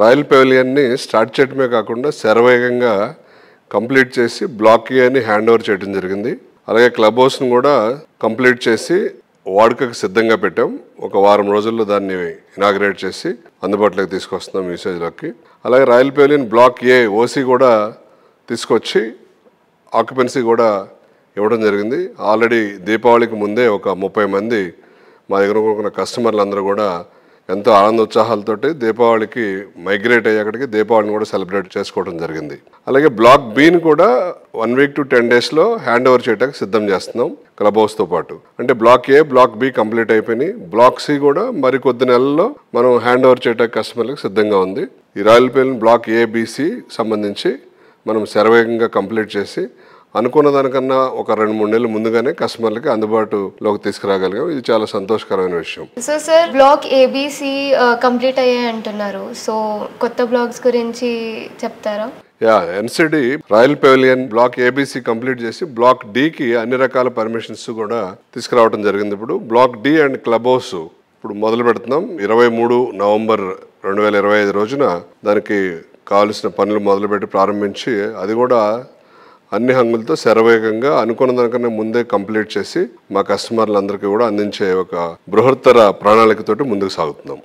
Royal పెవిలియన్ని start చేయడమే కాకుండా శరవేగంగా కంప్లీట్ చేసి బ్లాక్ ఏని హ్యాండ్ ఓవర్ చేయడం జరిగింది. అలాగే క్లబ్ హౌస్ను కూడా కంప్లీట్ చేసి వాడుకకు సిద్ధంగా పెట్టాం. ఒక వారం రోజుల్లో దాన్ని ఇనాగ్రేట్ చేసి అందుబాటులోకి తీసుకొస్తున్నాం యూసేజ్లోకి. అలాగే రాయల్ పెవిలియన్ బ్లాక్ ఏ ఓసీ కూడా తీసుకొచ్చి ఆక్యుపెన్సీ కూడా ఇవ్వడం జరిగింది. ఆల్రెడీ దీపావళికి ముందే ఒక 30 మంది మా దగ్గర ఉన్న కస్టమర్లు అందరూ కూడా ఎంతో ఆనందోత్సాహాలతోటి దీపావళికి మైగ్రేట్ అయ్యేక్కడికి దీపావళిని కూడా సెలబ్రేట్ చేసుకోవడం జరిగింది. అలాగే బ్లాక్ బిని కూడా 1 వీక్ to 10 daysలో హ్యాండ్ ఓవర్ చేయడానికి సిద్ధం చేస్తున్నాం క్లబ్ హౌస్తో పాటు. అంటే బ్లాక్ ఏ బ్లాక్ బి కంప్లీట్ అయిపోయినాయి. బ్లాక్ సి కూడా మరికొద్ది నెలల్లో మనం హ్యాండ్ ఓవర్ చేయడానికి కస్టమర్లకు సిద్ధంగా ఉంది. ఈ రాయల్ పెవిలియన్ బ్లాక్ ఏబిసి సంబంధించి మనం శరవేగంగా కంప్లీట్ చేసి అనుకున్న దానికన్నా ఒక 2-3 నెలలు ముందుగానే కస్టమర్లకి అందుబాటులోకి తీసుకురాగలిగాం. ఇది చాలా సంతోషకరమైన విషయం. So sir block ABC complete అయ్యాయి అంటున్నారు. సో కొత్త బ్లాక్స్ గురించి చెప్తారా? NCD royal pavilion block ABC complete చేసి బ్లాక్ డికి అన్ని రకాల పర్మిషన్స్ కూడా తీసుకురావడం జరిగింది. ఇప్పుడు block D and club house ఇప్పుడు మొదలు పెడుతున్నాం. 23 నవంబర్ 2025 రోజున దానికి కావాల్సిన పనులు మొదలుపెట్టి ప్రారంభించి అది కూడా అన్ని హంగులతో శరవేగంగా అనుకున్న దానికన్నా ముందే కంప్లీట్ చేసి మా కస్టమర్లందరికీ కూడా అందించే ఒక బృహత్తర ప్రణాళికతోటి ముందుకు సాగుతున్నాం.